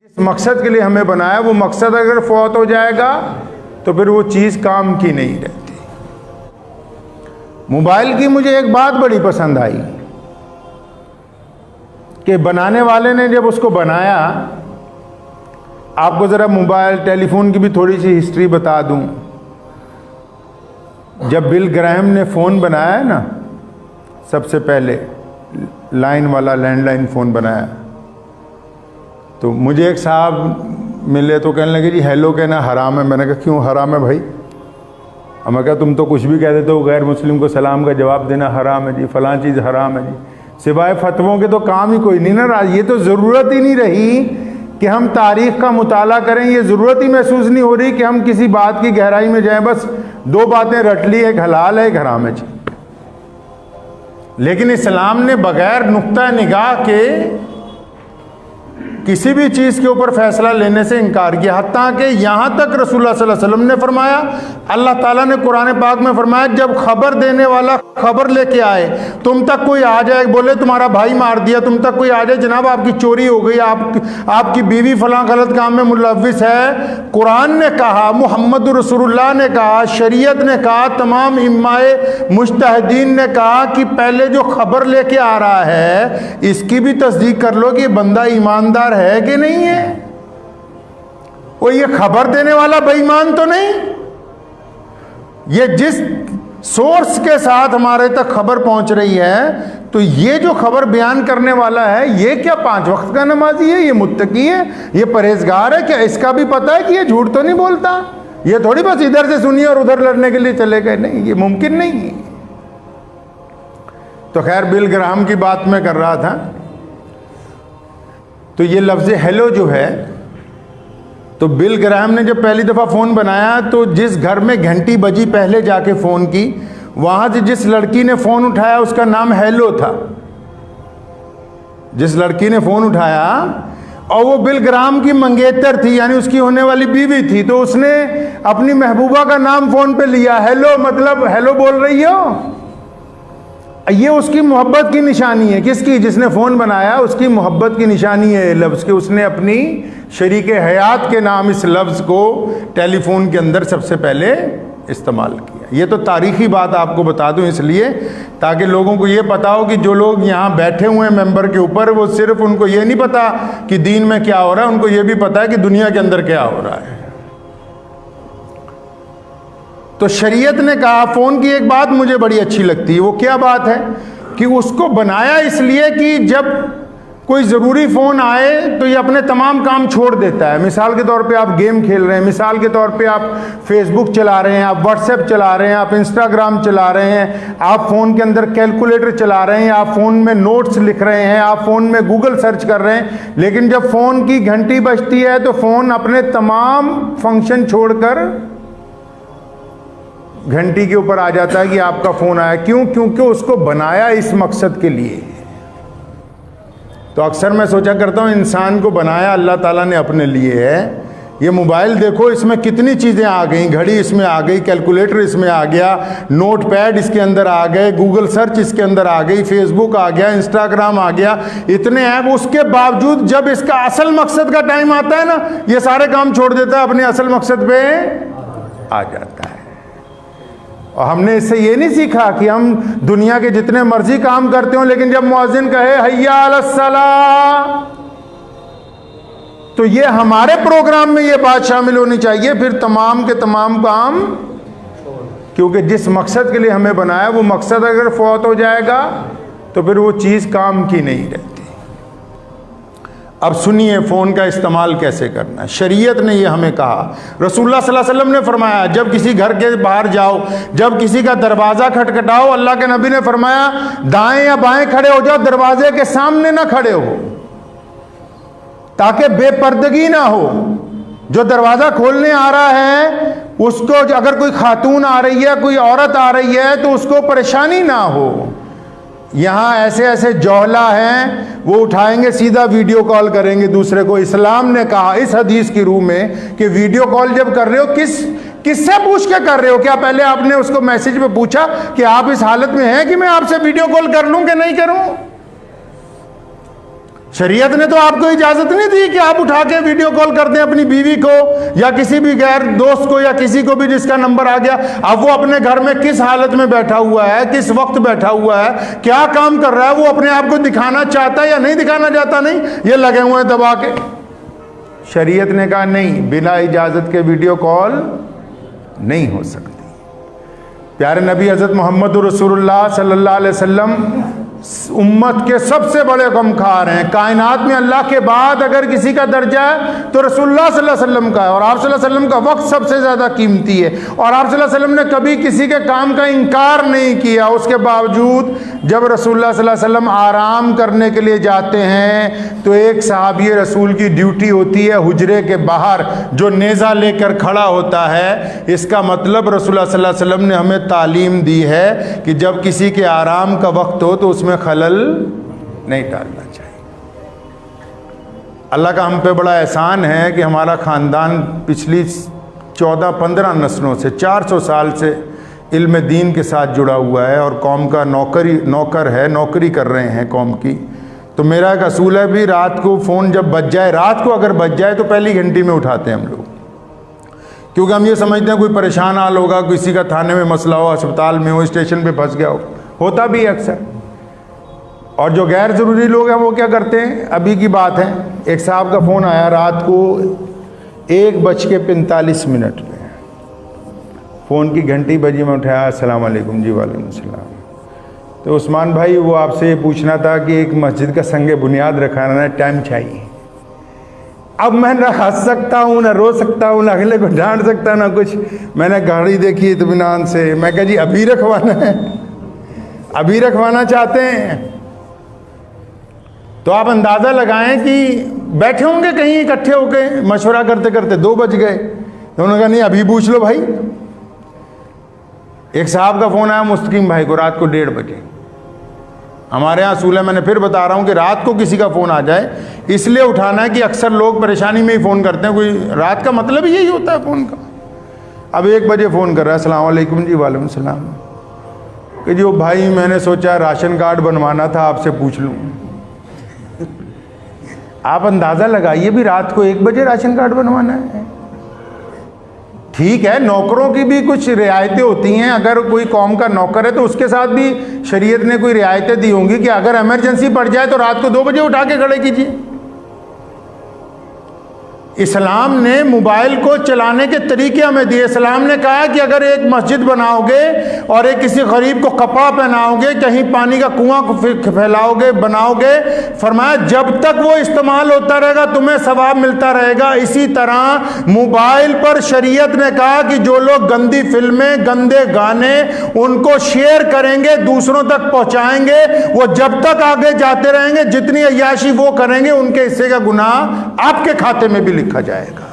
اس مقصد کے لیے ہمیں بنایا وہ مقصد اگر فوت ہو جائے گا تو پھر وہ چیز کام کی نہیں رہتی۔ موبائل کی مجھے ایک بات بڑی پسند آئی کہ بنانے والے نے جب اس کو بنایا، آپ کو ذرا موبائل ٹیلی فون کی بھی تھوڑی سی ہسٹری بتا دوں۔ جب بل گراہم نے فون بنایا نا، سب سے پہلے لائن والا لینڈ لائن فون بنایا، تو مجھے ایک صاحب ملے تو کہنے لگے جی ہیلو کہنا حرام ہے۔ میں نے کہا کیوں حرام ہے بھائی؟ میں کہا تم تو کچھ بھی کہہ دیتے ہو، غیر مسلم کو سلام کا جواب دینا حرام ہے جی، فلاں چیز حرام ہے جی۔ سوائے فتووں کے تو کام ہی کوئی نہیں نا، یہ تو ضرورت ہی نہیں رہی کہ ہم تاریخ کا مطالعہ کریں، یہ ضرورت ہی محسوس نہیں ہو رہی کہ ہم کسی بات کی گہرائی میں جائیں، بس دو باتیں رٹ لی، ایک حلال ہے ایک حرام ہے جی۔ لیکن اسلام نے بغیر نقطہ نگاہ کے کسی بھی چیز کے اوپر فیصلہ لینے سے انکار کیا، حتیٰ کہ یہاں تک رسول اللہ صلی اللہ علیہ وسلم نے فرمایا، اللہ تعالیٰ نے قرآن پاک میں فرمایا جب خبر دینے والا خبر لے کے آئے، تم تک کوئی آ جائے بولے تمہارا بھائی مار دیا، تم تک کوئی آ جائے جناب آپ کی چوری ہو گئی، آپ کی بیوی فلاں غلط کام میں ملوث ہے، قرآن نے کہا، محمد رسول اللہ نے کہا، شریعت نے کہا، تمام ائمہ مجتہدین نے کہا کہ پہلے جو خبر لے کے آ رہا ہے اس کی بھی تصدیق کر لو کہ یہ بندہ ایماندار ہے کہ نہیں ہے، وہ یہ خبر دینے والا بے ایمان تو نہیں۔ یہ جس سورس کے ساتھ ہمارے تک خبر پہنچ رہی ہے، تو یہ جو خبر بیان کرنے والا ہے یہ کیا 5 وقت کا نمازی ہے، یہ متقی ہے، یہ پرہیزگار ہے، کیا اس کا بھی پتہ ہے کہ یہ جھوٹ تو نہیں بولتا؟ یہ تھوڑی بس ادھر سے سنی اور ادھر لڑنے کے لیے چلے گئے، نہیں، یہ ممکن نہیں ہے۔ تو خیر بل گراہم کی بات میں کر رہا تھا، تو یہ لفظ ہیلو جو ہے، تو بل گراہم نے جب پہلی دفعہ فون بنایا تو جس گھر میں گھنٹی بجی پہلے جا کے فون کی، وہاں سے جس لڑکی نے فون اٹھایا اس کا نام ہیلو تھا، جس لڑکی نے فون اٹھایا، اور وہ بل گراہم کی منگیتر تھی، یعنی اس کی ہونے والی بیوی تھی، تو اس نے اپنی محبوبہ کا نام فون پہ لیا، ہیلو مطلب ہیلو بول رہی ہو۔ یہ اس کی محبت کی نشانی ہے، کس کی؟ جس نے فون بنایا اس کی محبت کی نشانی ہے لفظ کہ اس نے اپنی شریک حیات کے نام اس لفظ کو ٹیلی فون کے اندر سب سے پہلے استعمال کیا۔ یہ تو تاریخی بات آپ کو بتا دوں اس لیے تاکہ لوگوں کو یہ پتا ہو کہ جو لوگ یہاں بیٹھے ہوئے ہیں ممبر کے اوپر، وہ صرف ان کو یہ نہیں پتا کہ دین میں کیا ہو رہا ہے، ان کو یہ بھی پتا ہے کہ دنیا کے اندر کیا ہو رہا ہے۔ تو شریعت نے کہا، فون کی ایک بات مجھے بڑی اچھی لگتی ہے، وہ کیا بات ہے کہ اس کو بنایا اس لیے کہ جب کوئی ضروری فون آئے تو یہ اپنے تمام کام چھوڑ دیتا ہے۔ مثال کے طور پہ آپ گیم کھیل رہے ہیں، مثال کے طور پہ آپ فیس بک چلا رہے ہیں، آپ واٹس ایپ چلا رہے ہیں، آپ انسٹاگرام چلا رہے ہیں، آپ فون کے اندر کیلکولیٹر چلا رہے ہیں، آپ فون میں نوٹس لکھ رہے ہیں، آپ فون میں گوگل سرچ کر رہے ہیں، لیکن جب فون کی گھنٹی بجتی ہے تو فون اپنے تمام فنکشن چھوڑ کر گھنٹی کے اوپر آ جاتا ہے کہ آپ کا فون آیا۔ کیوں؟ کیونکہ اس کو بنایا اس مقصد کے لیے۔ تو اکثر میں سوچا کرتا ہوں انسان کو بنایا اللہ تعالیٰ نے اپنے لیے ہے۔ یہ موبائل دیکھو اس میں کتنی چیزیں آ گئیں، گھڑی اس میں آ گئی، کیلکولیٹر اس میں آ گیا، نوٹ پیڈ اس کے اندر آ گئے، گوگل سرچ اس کے اندر آ گئی، فیس بک آ گیا، انسٹاگرام آ گیا، اتنے ایپ۔ اس کے باوجود جب اس کا اصل مقصد کا ٹائم آتا ہے نا، یہ سارے کام چھوڑ دیتا ہے، اپنے اصل مقصد پہ آ جاتا ہے۔ اور ہم نے اس سے یہ نہیں سیکھا کہ ہم دنیا کے جتنے مرضی کام کرتے ہوں، لیکن جب مؤذن کہے حیا علی الصلاۃ تو یہ ہمارے پروگرام میں یہ بات شامل ہونی چاہیے، پھر تمام کے تمام کام، کیونکہ جس مقصد کے لیے ہمیں بنایا وہ مقصد اگر فوت ہو جائے گا تو پھر وہ چیز کام کی نہیں رہتی۔ اب سنیے فون کا استعمال کیسے کرنا ہے۔ شریعت نے یہ ہمیں کہا، رسول اللہ صلی اللہ علیہ وسلم نے فرمایا جب کسی گھر کے باہر جاؤ، جب کسی کا دروازہ کھٹکھٹاؤ، اللہ کے نبی نے فرمایا دائیں یا بائیں کھڑے ہو جاؤ، دروازے کے سامنے نہ کھڑے ہو تاکہ بے پردگی نہ ہو۔ جو دروازہ کھولنے آ رہا ہے اس کو اگر کوئی خاتون آ رہی ہے، کوئی عورت آ رہی ہے تو اس کو پریشانی نہ ہو۔ یہاں ایسے ایسے جوہلا ہیں وہ اٹھائیں گے سیدھا ویڈیو کال کریں گے دوسرے کو۔ اسلام نے کہا اس حدیث کی روح میں کہ ویڈیو کال جب کر رہے ہو کس سے پوچھ کے کر رہے ہو؟ کیا پہلے آپ نے اس کو میسج پہ پوچھا کہ آپ اس حالت میں ہیں کہ میں آپ سے ویڈیو کال کر لوں کہ نہیں کروں؟ شریعت نے تو آپ کو اجازت نہیں دی کہ آپ اٹھا کے ویڈیو کال کر دیں اپنی بیوی کو یا کسی بھی غیر دوست کو یا کسی کو بھی جس کا نمبر آ گیا. اب وہ اپنے گھر میں کس حالت میں بیٹھا ہوا ہے, کس وقت بیٹھا ہوا ہے, کیا کام کر رہا ہے, وہ اپنے آپ کو دکھانا چاہتا ہے یا نہیں دکھانا چاہتا, نہیں, یہ لگے ہوئے ہیں دبا کے. شریعت نے کہا نہیں, بلا اجازت کے ویڈیو کال نہیں ہو سکتی. پیارے نبی حضرت محمد رسول اللہ صلی اللہ علیہ وسلم امت کے سب سے بڑے غمخوار ہیں. کائنات میں اللہ کے بعد اگر کسی کا درجہ ہے تو رسول اللہ صلی اللہ علیہ وسلم کا ہے, اور آپ صلی اللہ علیہ وسلم کا وقت سب سے زیادہ قیمتی ہے, اور آپ صلی اللہ علیہ وسلم نے کبھی کسی کے کام کا انکار نہیں کیا. اس کے باوجود جب رسول اللہ صلی اللہ علیہ وسلم آرام کرنے کے لیے جاتے ہیں تو ایک صحابی رسول کی ڈیوٹی ہوتی ہے حجرے کے باہر جو نیزہ لے کر کھڑا ہوتا ہے. اس کا مطلب رسول اللہ صلی اللہ علیہ وسلم نے ہمیں تعلیم دی ہے کہ جب کسی کے آرام کا وقت ہو تو اس میں خلل نہیں ڈالنا چاہیے. اللہ کا ہم پہ بڑا احسان ہے کہ ہمارا خاندان پچھلی 14-15 نسلوں سے 400 سال سے علم دین کے ساتھ جڑا ہوا ہے اور قوم کا نوکر ہے, نوکری کر رہے ہیں قوم کی. تو میرا ایک اصول ہے بھی رات کو فون جب بج جائے, رات کو اگر بج جائے تو پہلی گھنٹی میں اٹھاتے ہیں ہم لوگ, کیونکہ ہم یہ سمجھتے ہیں کوئی پریشان حال ہوگا, کسی کا تھانے میں مسئلہ ہو, اسپتال میں ہو, اسٹیشن پہ پھنس گیا ہو, ہوتا بھی ہے اکثر. اور جو غیر ضروری لوگ ہیں وہ کیا کرتے ہیں, ابھی کی بات ہے, ایک صاحب کا فون آیا رات کو 1:45 پہ, فون کی گھنٹی بجی, میں اٹھایا, السلام علیکم. جی وعلیکم السلام. تو عثمان بھائی وہ آپ سے یہ پوچھنا تھا کہ ایک مسجد کا سنگ بنیاد رکھانا ہے, ٹائم چاہیے. اب میں نہ ہنس سکتا ہوں, نہ رو سکتا ہوں, نہ اگلے کو ڈانٹ سکتا ہوں, نہ کچھ. میں نے گاڑی دیکھی اطمینان سے, میں کہا جی ابھی رکھوانا ہے, ابھی رکھوانا چاہتے ہیں. تو آپ اندازہ لگائیں کہ بیٹھے ہوں گے کہیں اکٹھے ہو کے مشورہ کرتے کرتے 2 بج گئے. تو انہوں نے کہا نہیں ابھی پوچھ لو بھائی. ایک صاحب کا فون آیا مستقیم بھائی کو رات کو 1:30 بجے. ہمارے یہاں اصول ہے, میں نے پھر بتا رہا ہوں کہ رات کو کسی کا فون آ جائے اس لیے اٹھانا ہے کہ اکثر لوگ پریشانی میں ہی فون کرتے ہیں, کوئی رات کا مطلب یہی ہوتا ہے فون کا. اب 1 بجے فون کر رہا ہے, السلام علیکم. جی وعلیکم السلام. کہ جو بھائی میں نے سوچا راشن کارڈ بنوانا تھا آپ سے پوچھ لوں. آپ اندازہ لگائیے بھی رات کو 1 بجے راشن کارڈ بنوانا ہے. ٹھیک ہے نوکروں کی بھی کچھ رعایتیں ہوتی ہیں, اگر کوئی قوم کا نوکر ہے تو اس کے ساتھ بھی شریعت نے کوئی رعایتیں دی ہوں گی کہ اگر ایمرجنسی پڑ جائے تو رات کو 2 بجے اٹھا کے کھڑے کیجیے. اسلام نے موبائل کو چلانے کے طریقے ہمیں دیے. اسلام نے کہا کہ اگر ایک مسجد بناؤ گے اور ایک کسی غریب کو کپڑا پہناؤ گے, کہیں پانی کا کنواں پھیلاؤ گے, بناؤ گے, فرمایا جب تک وہ استعمال ہوتا رہے گا تمہیں ثواب ملتا رہے گا. اسی طرح موبائل پر شریعت نے کہا کہ جو لوگ گندی فلمیں, گندے گانے ان کو شیئر کریں گے, دوسروں تک پہنچائیں گے, وہ جب تک آگے جاتے رہیں گے, جتنی عیاشی وہ کریں گے ان کے حصے کا گناہ آپ کے کھاتے میں بھی لکھا جائے گا.